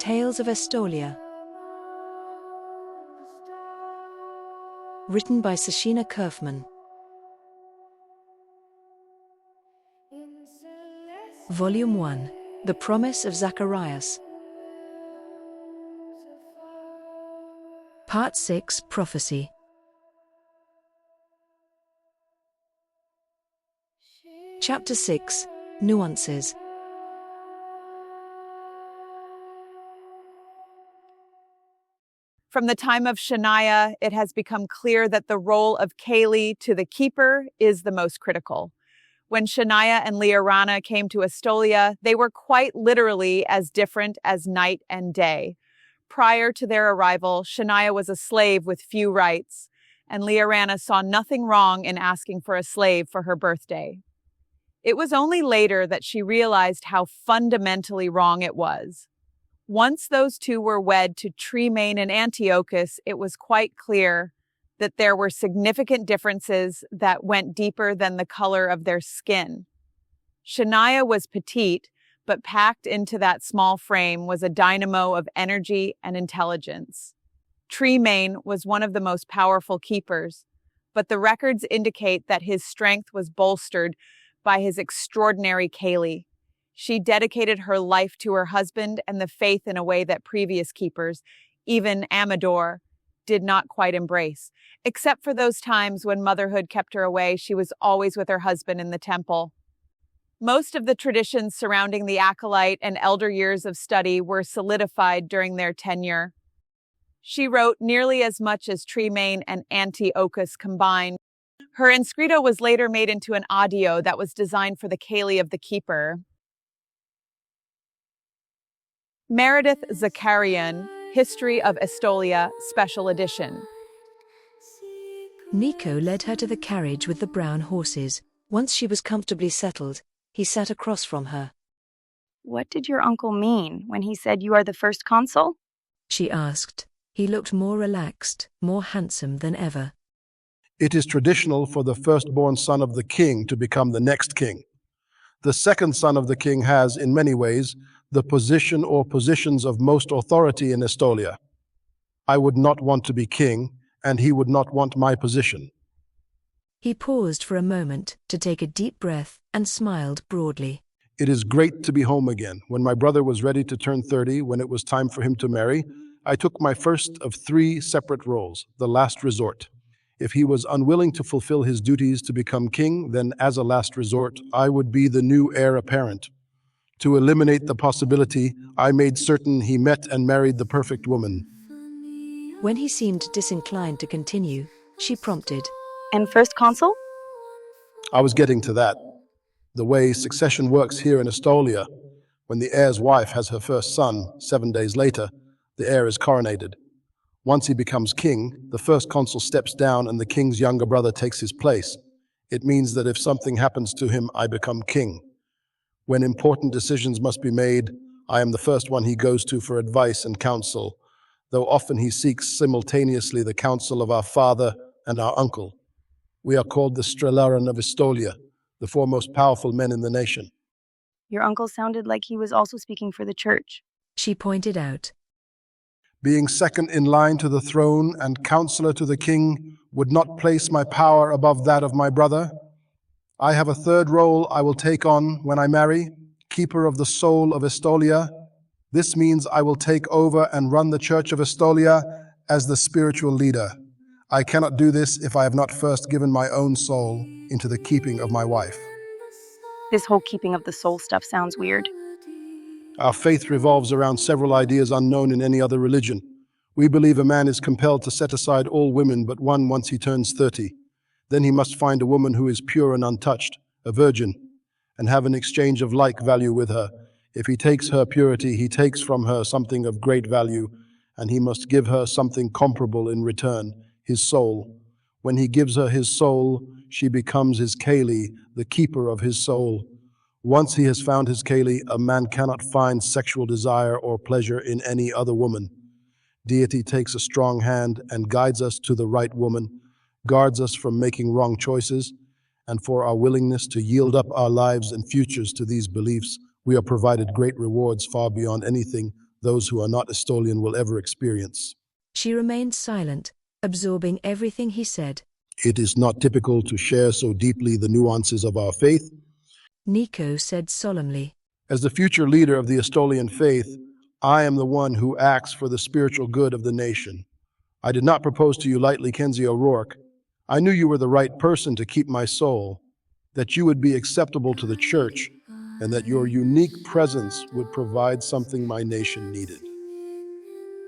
Tales of Estolia. Written by Sashina Kerfman. Volume 1. The Promise of Zacharias. Part 6. Prophecy. Chapter 6. Nuances. From the time of Shania, it has become clear that the role of Kaylee to the keeper is the most critical. When Shania and Liarana came to Estolia, they were quite literally as different as night and day. Prior to their arrival, Shania was a slave with few rights, and Liarana saw nothing wrong in asking for a slave for her birthday. It was only later that she realized how fundamentally wrong it was. Once those two were wed to Tremaine and Antiochus, it was quite clear that there were significant differences that went deeper than the color of their skin. Shania was petite, but packed into that small frame was a dynamo of energy and intelligence. Tremaine was one of the most powerful keepers, but the records indicate that his strength was bolstered by his extraordinary Kaylee. She dedicated her life to her husband and the faith in a way that previous keepers, even Amador, did not quite embrace. Except for those times when motherhood kept her away, she was always with her husband in the temple. Most of the traditions surrounding the acolyte and elder years of study were solidified during their tenure. She wrote nearly as much as Tremaine and Antiochus combined. Her inscrito was later made into an audio that was designed for the Kaylee of the keeper. Meredith Zakarian, History of Estolia, Special Edition. Nico led her to the carriage with the brown horses. Once she was comfortably settled, he sat across from her. "What did your uncle mean when he said you are the first consul?" She asked. He looked more relaxed, more handsome than ever. It is traditional for the firstborn son of the king to become the next king. The second son of the king has, in many ways, the position or positions of most authority in Estolia. I would not want to be king, and he would not want my position. He paused for a moment to take a deep breath and smiled broadly. It is great to be home again. When my brother was ready to turn 30, when it was time for him to marry, I took my first of 3 separate roles, the last resort. If he was unwilling to fulfill his duties to become king, then as a last resort, I would be the new heir apparent. To eliminate the possibility, I made certain he met and married the perfect woman. When he seemed disinclined to continue, she prompted. "And first consul?" I was getting to that. The way succession works here in Estolia, when the heir's wife has her first son, 7 days later, the heir is coronated. Once he becomes king, the first consul steps down and the king's younger brother takes his place. It means that if something happens to him, I become king. When important decisions must be made, I am the first one he goes to for advice and counsel, though often he seeks simultaneously the counsel of our father and our uncle. We are called the Strellaran of Estolia, the 4 most powerful men in the nation. Your uncle sounded like he was also speaking for the church. She pointed out. Being second in line to the throne and counselor to the king would not place my power above that of my brother. I have a third role I will take on when I marry, keeper of the soul of Estolia. This means I will take over and run the Church of Estolia as the spiritual leader. I cannot do this if I have not first given my own soul into the keeping of my wife. This whole keeping of the soul stuff sounds weird. Our faith revolves around several ideas unknown in any other religion. We believe a man is compelled to set aside all women but one once he turns 30. Then he must find a woman who is pure and untouched, a virgin, and have an exchange of like value with her. If he takes her purity, he takes from her something of great value, and he must give her something comparable in return, his soul. When he gives her his soul, she becomes his Kaylee, the keeper of his soul. Once he has found his Kaylee, a man cannot find sexual desire or pleasure in any other woman. Deity takes a strong hand and guides us to the right woman, guards us from making wrong choices, and for our willingness to yield up our lives and futures to these beliefs, we are provided great rewards far beyond anything those who are not Estolian will ever experience. She remained silent, absorbing everything he said. It is not typical to share so deeply the nuances of our faith. Nico said solemnly. As the future leader of the Estolian faith, I am the one who acts for the spiritual good of the nation. I did not propose to you lightly, Kenzie O'Rourke. I knew you were the right person to keep my soul, that you would be acceptable to the church, and that your unique presence would provide something my nation needed.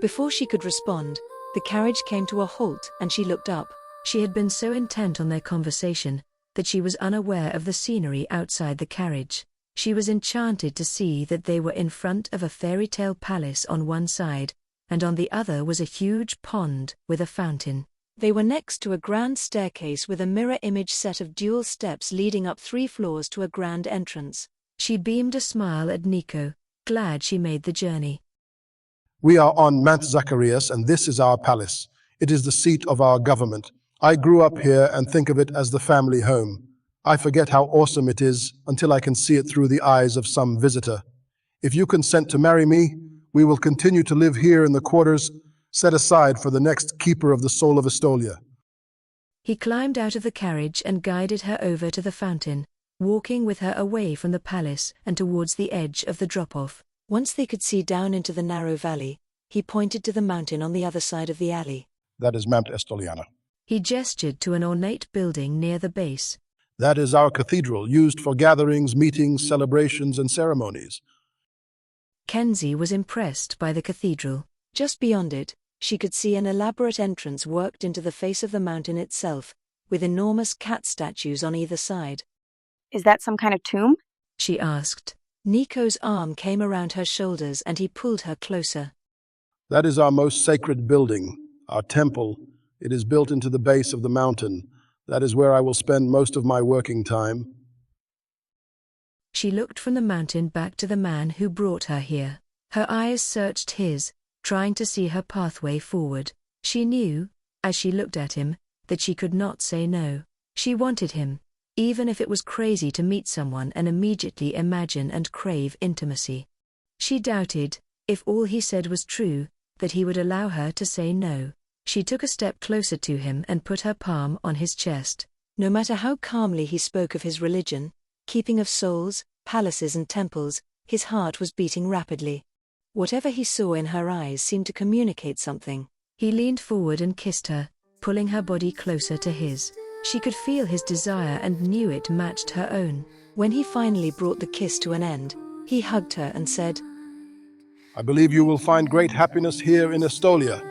Before she could respond, the carriage came to a halt and she looked up. She had been so intent on their conversation that she was unaware of the scenery outside the carriage. She was enchanted to see that they were in front of a fairy tale palace on one side, and on the other was a huge pond with a fountain. They were next to a grand staircase with a mirror image set of dual steps leading up 3 floors to a grand entrance. She beamed a smile at Nico, glad she made the journey. We are on Mount Zacharias, and this is our palace. It is the seat of our government. I grew up here and think of it as the family home. I forget how awesome it is until I can see it through the eyes of some visitor. If you consent to marry me, we will continue to live here in the quarters set aside for the next keeper of the soul of Estolia. He climbed out of the carriage and guided her over to the fountain, walking with her away from the palace and towards the edge of the drop-off. Once they could see down into the narrow valley, he pointed to the mountain on the other side of the alley. That is Mount Estoliana. He gestured to an ornate building near the base. That is our cathedral, used for gatherings, meetings, celebrations, and ceremonies. Kenzie was impressed by the cathedral. Just beyond it, she could see an elaborate entrance worked into the face of the mountain itself, with enormous cat statues on either side. Is that some kind of tomb? She asked. Nico's arm came around her shoulders and he pulled her closer. That is our most sacred building, our temple. It is built into the base of the mountain. That is where I will spend most of my working time. She looked from the mountain back to the man who brought her here. Her eyes searched his, trying to see her pathway forward. She knew, as she looked at him, that she could not say no. She wanted him, even if it was crazy to meet someone and immediately imagine and crave intimacy. She doubted, if all he said was true, that he would allow her to say no. She took a step closer to him and put her palm on his chest. No matter how calmly he spoke of his religion, keeping of souls, palaces and temples, his heart was beating rapidly. Whatever he saw in her eyes seemed to communicate something. He leaned forward and kissed her, pulling her body closer to his. She could feel his desire and knew it matched her own. When he finally brought the kiss to an end, he hugged her and said, I believe you will find great happiness here in Estolia.